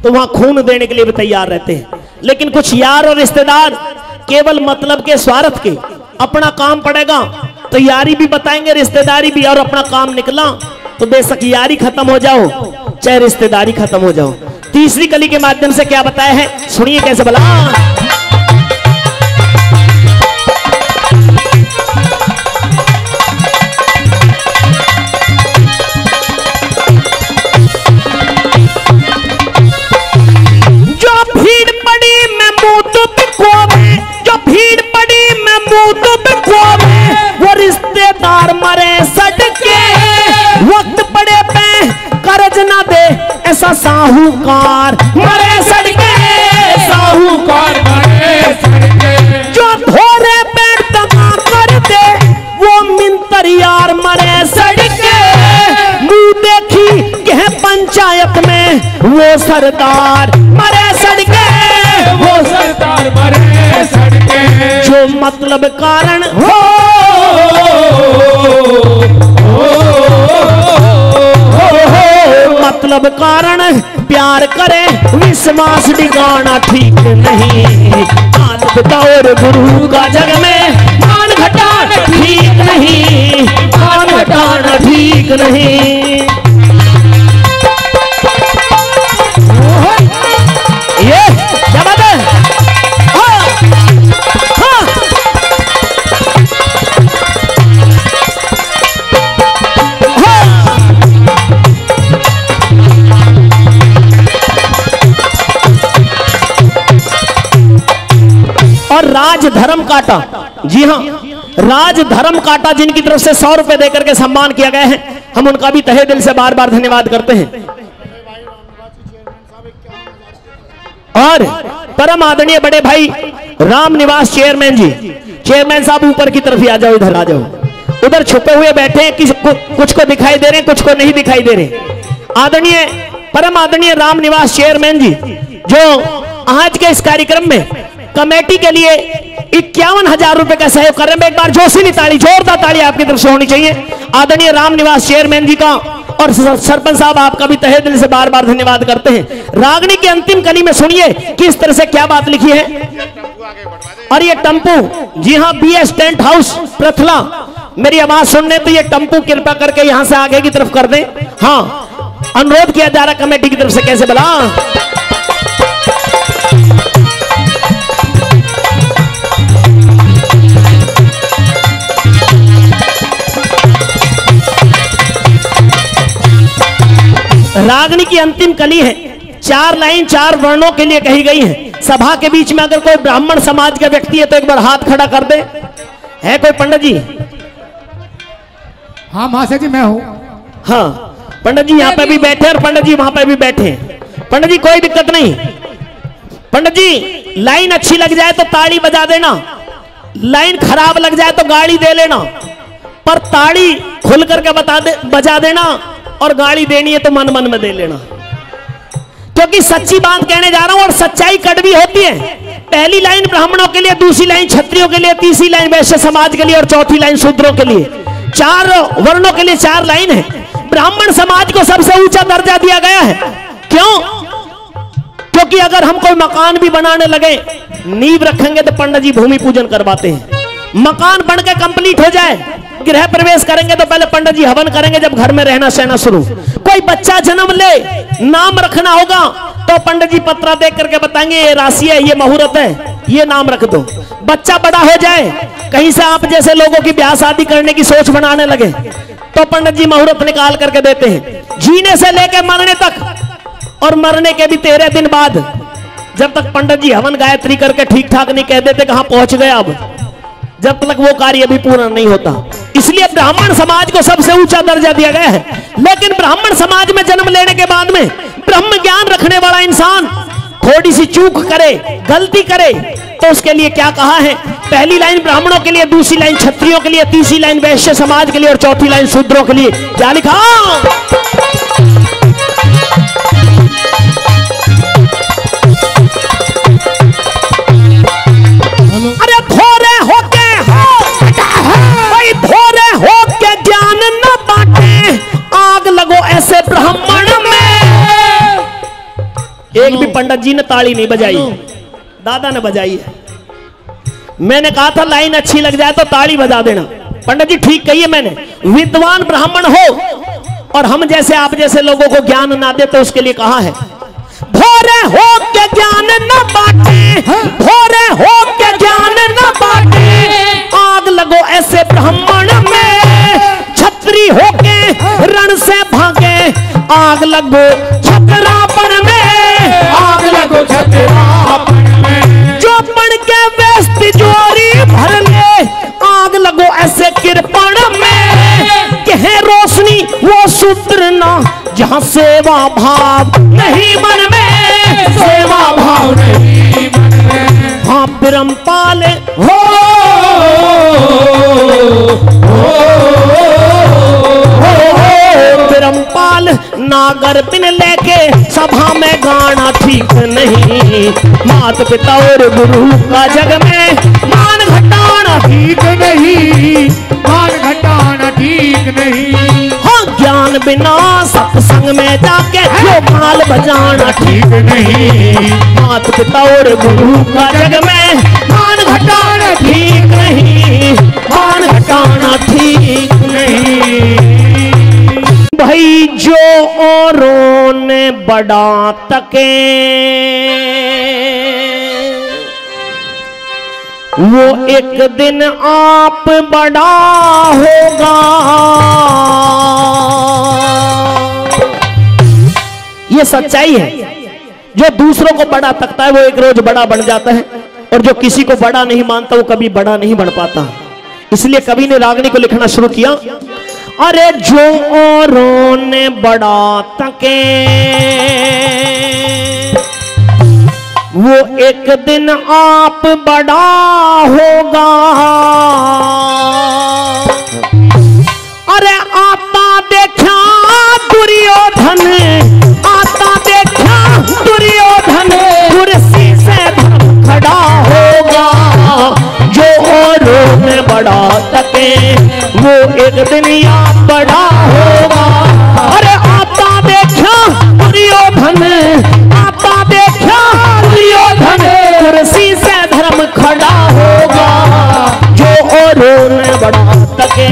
तो वहां खून देने के लिए भी तैयार रहते हैं। लेकिन कुछ यार और रिश्तेदार केवल मतलब के स्वार्थ के, अपना काम पड़ेगा तो यारी भी बताएंगे, रिश्तेदारी भी, और अपना काम निकला तो बेशक यारी खत्म हो जाओ चाहे रिश्तेदारी खत्म हो जाओ। तीसरी कली के माध्यम से क्या बताया है, सुनिए कैसे बोला। वो रिश्तेदार मरे सड़के, वक्त पड़े पे कर्ज ना दे ऐसा साहूकार मरे सड़के, साहूकार मरे सड़के। जो थोड़े पे दगा कर दे वो मिंतर यार मरे सड़के। मुंह देखी कह पंचायत में वो सरदार मरे सड़के, वो सरदार मरे सड़के। जो मतलब कारण हो, मतलब कारण प्यार करे विश्वास डिगाना ठीक नहीं। मान पिता और गुरु का जग में मान घटाना ठीक नहीं, मान घटाना ठीक नहीं। ये क्या बात है। और राज धर्म काटा, जी हाँ, राज धर्म काटा जिनकी तरफ से 100 रुपए देकर के सम्मान किया गया है हम उनका भी तहे दिल से बार बार धन्यवाद करते हैं। और परम आदरणीय बड़े भाई राम निवास चेयरमैन जी, चेयरमैन साहब ऊपर की तरफ ही आ जाओ, इधर आ जाओ। उधर छुपे हुए बैठे हैं, कुछ को दिखाई दे रहे हैं, कुछ को नहीं दिखाई दे रहे। आदरणीय परम आदरणीय राम निवास चेयरमैन जी जो आज के इस कार्यक्रम में कमेटी के लिए 51,000 रुपए का सहयोग कर रहे हैं। एक बार जोशीली ताली, जोरदार ताली आपकी तरफ से होनी चाहिए आदरणीय राम निवास चेयरमैन जी का। और सरपंच साहब आपका भी तहे दिल से बार बार धन्यवाद करते हैं। रागनी की अंतिम कली में सुनिए किस तरह से क्या बात लिखी है। और ये टम्पू, जी हाँ, BS टेंट हाउस प्रथला, मेरी आवाज सुनने तो ये टम्पू कृपा करके यहां से आगे की तरफ कर दें। हाँ, अनुरोध किया जा रहा कमेटी की तरफ से, कैसे बला रागनी की अंतिम कली है। 4 लाइन 4 वर्णों के लिए कही गई है। सभा के बीच में अगर कोई ब्राह्मण समाज का व्यक्ति है तो एक बार हाथ खड़ा कर दे। है कोई पंडित जी? हाँ महाशय जी, मैं हूँ। हाँ, पंडित जी यहाँ पे भी बैठे और पंडित जी वहां पे भी बैठे। पंडित जी कोई दिक्कत नहीं। पंडित जी लाइन अच्छी लग जाए तो ताली बजा देना, लाइन खराब लग जाए तो गाड़ी दे लेना, पर ताली खुल करके बजा देना, और गाड़ी देनी है तो मन मन में दे लेना, क्योंकि सच्ची बात कहने जा रहा हूं और सच्चाई कड़वी होती है। पहली लाइन ब्राह्मणों के लिए, दूसरी लाइन क्षत्रियों के लिए, तीसरी लाइन वैश्य समाज के लिए और चौथी लाइन शूद्रों के लिए। 4 वर्णों के लिए 4 लाइन है। ब्राह्मण समाज को सबसे ऊंचा दर्जा दिया गया है। क्यों? क्योंकि अगर हम कोई मकान भी बनाने लगे, नींव रखेंगे तो पंडित जी भूमि पूजन करवाते हैं। मकान बनकर कंप्लीट हो जाए, गृह प्रवेश करेंगे तो पहले पंडित जी हवन करेंगे, जब घर में रहना सहना शुरू। कोई बच्चा जन्म ले, नाम रखना होगा तो पंडित जी पत्रा देख करके बताएंगे ये राशि है, ये मुहूर्त है, ये नाम रख दो। बच्चा बड़ा हो जाए, कहीं से आप जैसे लोगों की ब्याह शादी करने की सोच बनाने लगे तो पंडित जी मुहूर्त निकाल करके देते हैं। जीने से लेकर मरने तक, और मरने के भी 13 दिन बाद, जब तक पंडित जी हवन गायत्री करके ठीक ठाक नहीं कह देते कहां पहुंच गए अब, जब तक वो कार्य भी पूरा नहीं होता। इसलिए ब्राह्मण समाज को सबसे ऊंचा दर्जा दिया गया है। लेकिन ब्राह्मण समाज में जन्म लेने के बाद में ब्रह्म ज्ञान रखने वाला इंसान थोड़ी सी चूक करे, गलती करे, तो उसके लिए क्या कहा है? पहली लाइन ब्राह्मणों के लिए, दूसरी लाइन क्षत्रियों के लिए, तीसरी लाइन वैश्य समाज के लिए और चौथी लाइन शूद्रों के लिए। क्या लिखा? अरे धोरे होके भाई, धोरे होके ज्ञान न बांटे, आग लगो ऐसे ब्राह्मण में। एक भी पंडित जी ने ताली नहीं बजाई, दादा ने बजाई है। मैंने कहा था लाइन अच्छी लग जाए तो ताली बजा देना। पंडित जी ठीक कहिए मैंने। विद्वान ब्राह्मण हो और हम जैसे आप जैसे लोगों को ज्ञान ना दे तो उसके लिए कहा है भोरे हो के ज्ञान न बांटे, भोरे हो के ज्ञान न बांटे, आग लगो ऐसे ब्राह्मण में। छत्री होके रण से भागे, आग लगो छतरापन में, आग लगो छतरापन में। जो पढ़ के व्यस्त तिजोरी भर ले, आग लगो ऐसे कृपण में। कहे रोशनी वो सूत्र ना, जहां सेवा भाव नहीं मन में, सेवा भाव नहीं मन में। हाँ ब्रह्मपाल हो, ब्रह्मपाल नागर बिन लेके सभा में गाना ठीक नहीं। माता पिता और गुरु का जग में मान घटाना ठीक नहीं, मान घटाना ठीक नहीं। हाँ ज्ञान बिना सत्संग में जाके यो माल बजाना ठीक नहीं। माता पिता और गुरु का जग में मान घटाना ठीक नहीं, मान घटाना ठीक नहीं। भाई जो औरों ने बड़ा तके, वो एक दिन आप बड़ा होगा। ये सच्चाई है। जो दूसरों को बड़ा तकता है वो एक रोज बड़ा बन जाता है, और जो किसी को बड़ा नहीं मानता वो कभी बड़ा नहीं बन पाता। इसलिए कवि ने रागनी को लिखना शुरू किया। अरे जो औरों ने बड़ा तके वो एक दिन आप बड़ा होगा। अरे आता देखा दुर्योधन, आता देखा दुर्योधन कुर्सी से खड़ा होगा। जो औरों में बड़ा तके वो एक दिन आप बड़ा होगा। अरे आता देखा दुर्योधन, आता देखा दुर्योधन कुर्सी से धर्म खड़ा होगा। जो औरों में बड़ा तके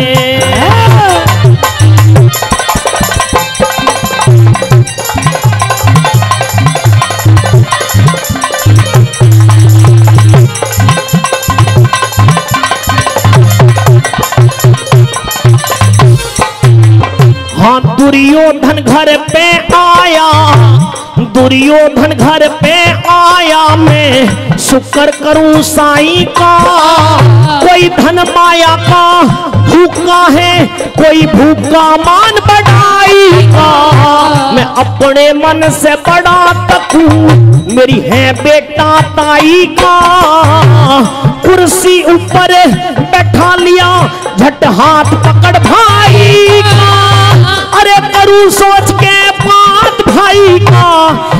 दुर्योधन घर पे आया, दुर्योधन घर पे आया, मैं शुक्र करूं साईं का। कोई धन माया का भूखा है, कोई भूखा मान बढ़ाई का। मैं अपने मन से बड़ा तकूं, मेरी है बेटा ताई का। कुर्सी ऊपर बैठा लिया, झट हाथ पकड़ भाई का। अरे करूं सोच के बात भाई का,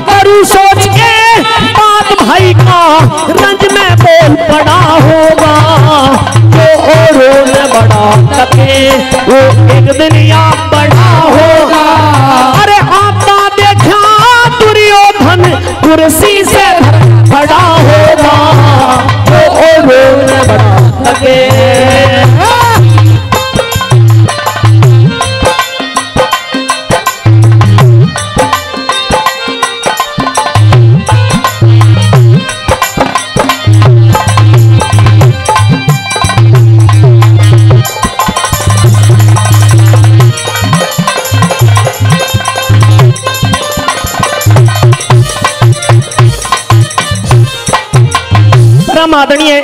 करूं सोच के बात भाई का। रंज में बोल पड़ा होगा। जो औरों ने बड़ा तके वो एक दिन आप बड़ा होगा। अरे आता देखा दुर्योधन कुर्सी से बड़ा होगा। जो औरों ने बड़ा तके आदरणीय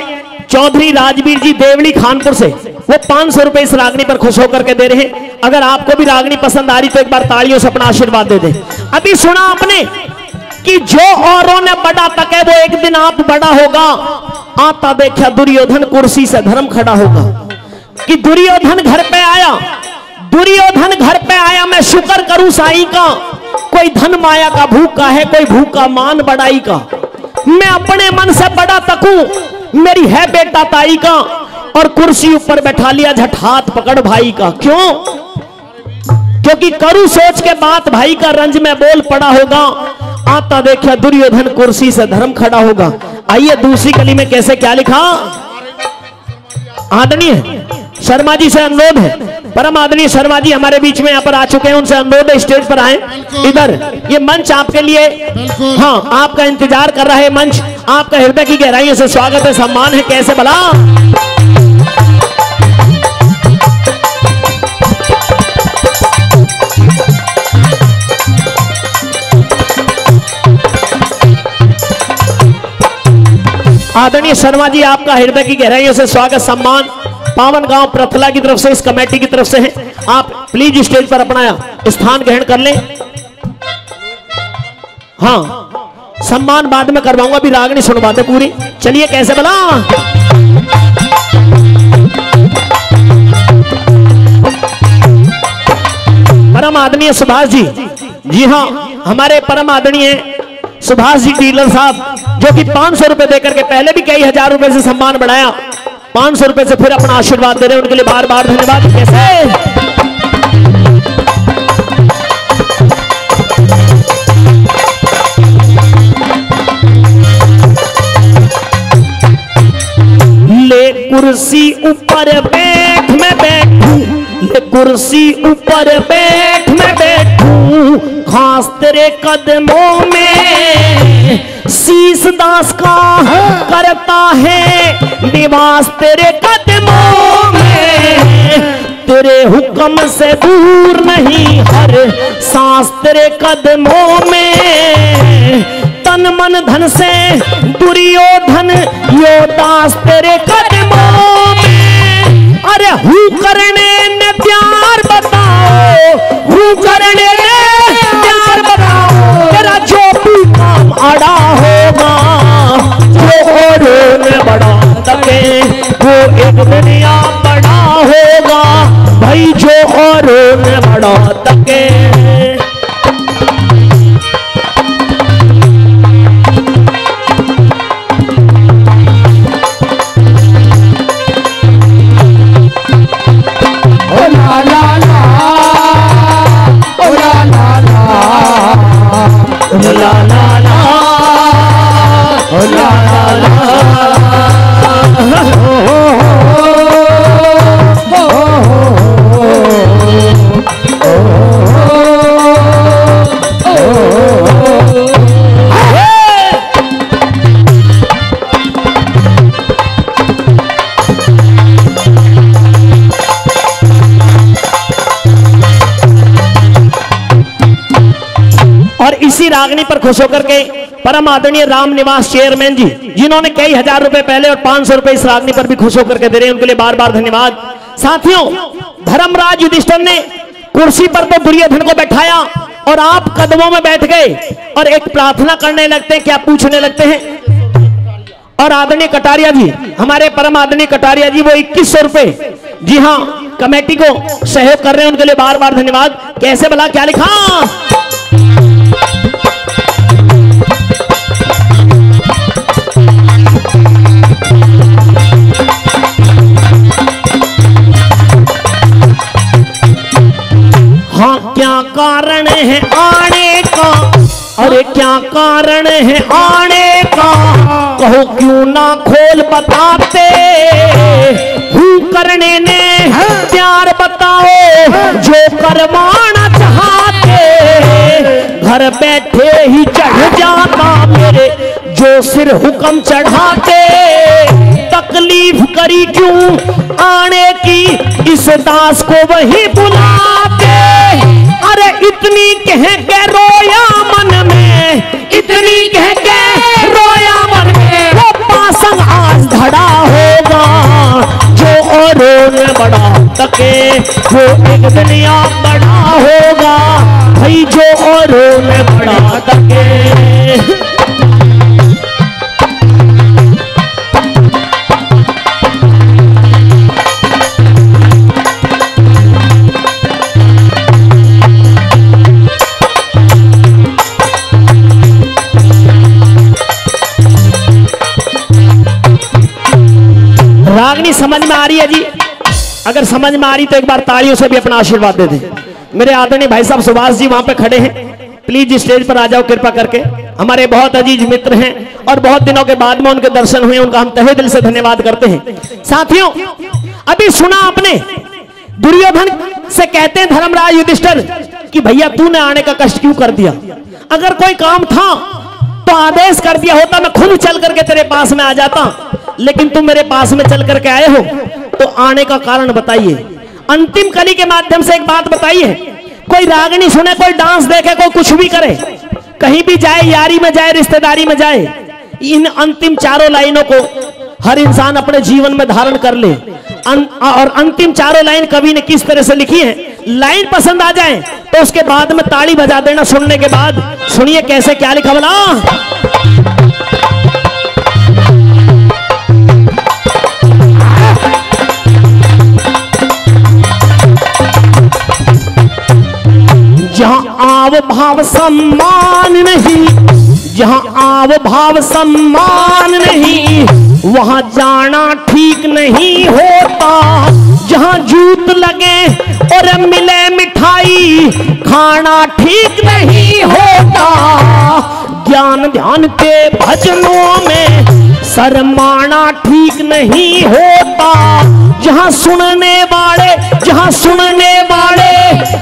चौधरी राजवीर जी देवली खानपुर से वो 500 रुपए इस रागनी पर खुश होकर के दे रहे हैं। अगर आपको भी रागनी पसंद आ रही तो एक बार तालियों से अपना आशीर्वाद दे दें। अभी सुना आपने कि जो औरों ने बड़ा तके वो एक दिन आप बड़ा होगा। आता देखा दुर्योधन कुर्सी से धर्म खड़ा होगा। कि दुर्योधन घर पे आया, दुर्योधन घर पे आया, मैं शुक्र करूं साईं का। कोई धन माया का भूखा है, कोई भूखा मान बढ़ाई का। मैं अपने मन से बड़ा तकूं, मेरी है बेटा ताई का। और कुर्सी ऊपर बैठा लिया, झट हाथ पकड़ भाई का। क्यों? क्योंकि करूं सोच के बात भाई का। रंज में बोल पड़ा होगा। आता देखा दुर्योधन कुर्सी से धर्म खड़ा होगा। आइए दूसरी कली में कैसे क्या लिखा। आदरणीय शर्मा जी से अनुरोध है, परम आदरणीय शर्मा जी हमारे बीच में यहाँ पर आ चुके हैं, उनसे अनुरोध है स्टेज पर आए। इधर ये मंच आपके लिए, हाँ आपका इंतजार कर रहा है मंच। आपका हृदय की गहराइयों से स्वागत है, सम्मान है। कैसे भला आदरणीय शर्मा जी आपका हृदय की गहराइयों से स्वागत सम्मान पावन गांव प्रथला की तरफ से, इस कमेटी की तरफ से है। आप प्लीज स्टेज पर अपना स्थान ग्रहण कर लें। हाँ सम्मान बाद में करवाऊंगा, अभी रागनी सुनवा दे पूरी। चलिए कैसे भला परम आदरणीय सुभाष जी, जी हाँ हमारे परम आदरणीय सुभाष जी डीलर साहब, जो कि 500 रुपए देकर के पहले भी कई हजार रुपए से सम्मान बढ़ाया, 500 रुपए से फिर अपना आशीर्वाद दे रहे हैं। उनके लिए बार बार धन्यवाद। कैसे ले कुर्सी ऊपर बैठ मैं बैठूं, ले कुर्सी ऊपर बैठ मैं बैठूं, खास तेरे कदमों में शीश दास का करता है निवास तेरे कदमों में। तेरे हुक्म से दूर नहीं हर सांस तेरे कदमों में। तन मन धन से दुर्योधन यो दास तेरे कदमों में। अरे हूँ करने ने प्यार बताओ, हूँ करने ने प्यार बताओ, तेरा जो भी काम अड़ा होगा, जो औरों ने बढ़ा सके वो एक दुनिया बड़ा होगा भाई, जो औरों ने बढ़ा सके। और इसी रागनी पर खुश होकर के परम आदरणीय राम निवास चेयरमैन जी, जिन्होंने कई हजार रुपए पहले और 500 रुपए इस रागनी पर भी खुश होकर के दे रहे हैं, उनके लिए बार बार धन्यवाद। साथियों, धर्मराज युधिष्ठिर ने कुर्सी पर तो दुर्योधन को बैठाया और आप कदमों में बैठ गए और एक प्रार्थना करने लगते हैं, क्या पूछने लगते हैं। और आदरणीय कटारिया जी, हमारे परम आदरणीय कटारिया जी, वो 2100 रुपए, जी हाँ, कमेटी को सहयोग कर रहे हैं, उनके लिए बार बार धन्यवाद। कैसे भला क्या लिखा, हाँ क्या कारण है आने का, अरे क्या कारण है आने का, कहो क्यों ना खोल बताते, हूँ करने ने प्यार बताओ, जो करवाना चाहते, घर बैठे ही चढ़ जाता मेरे, जो सिर हुक्म चढ़ाते, तकलीफ करी क्यों आने की, इस दास को वही बुलाते, अरे इतनी कह के रोया मन में, इतनी कह के रोया मन में, वो पासंग आज धड़ा होगा, जो औरों ने बढ़ा सके वो एक दुनिया बड़ा होगा भाई, जो औरों ने बढ़ा सके। रागनी समझ में आ रही है जी? अगर समझ में आ रही तो एक बार तालियों से भी अपना आशीर्वाद दे दें। मेरे आदरणीय भाई साहब सुभाष जी वहां पे खड़े हैं, प्लीज स्टेज पर आ जाओ कृपा करके। हमारे बहुत अजीज मित्र हैं और बहुत दिनों के बाद में उनके दर्शन हुए, उनका हम तहे दिल से धन्यवाद करते हैं। साथियों, अभी सुना आपने, दुर्योधन से कहते हैं धर्मराज युधिष्ठिर कि भैया तूने आने का कष्ट क्यों कर दिया, अगर कोई काम था तो आदेश कर दिया होता, मैं खुद चल करके तेरे पास में आ जाता, लेकिन तुम मेरे पास में चल करके आए हो, तो आने का कारण बताइए। अंतिम कली के माध्यम से एक बात बताइए, कोई रागनी सुने, कोई डांस देखे, कोई कुछ भी करे, कहीं भी जाए, यारी में जाए, रिश्तेदारी में जाए, इन अंतिम चारों लाइनों को हर इंसान अपने जीवन में धारण कर ले। और अंतिम चारों लाइन कवि ने किस तरह से लिखी है, लाइन पसंद आ जाए तो उसके बाद में ताली बजा देना सुनने के बाद। सुनिए कैसे क्या लिखा बोला, जहां आव भाव सम्मान नहीं, जहां आव भाव सम्मान नहीं, वहां जाना ठीक नहीं होता, जहां जूत लगे और मिले मिठाई, खाना ठीक नहीं होता, ज्ञान ध्यान के भजनों में शर्माना ठीक नहीं होता, जहां सुनने वाले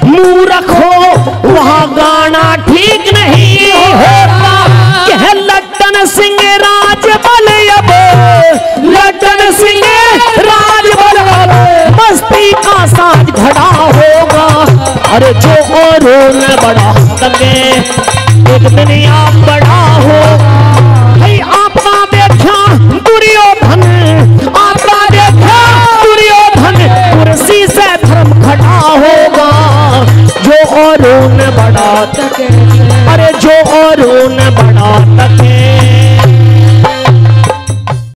मूर्ख हो वहां गाना ठीक नहीं होता। कह लट्टन सिंह राज बल अब, लट्टन सिंह राज बल अब, मस्ती का साज घड़ा होगा, अरे जो औरों ने बढ़ा सके एक दुनिया बढ़ा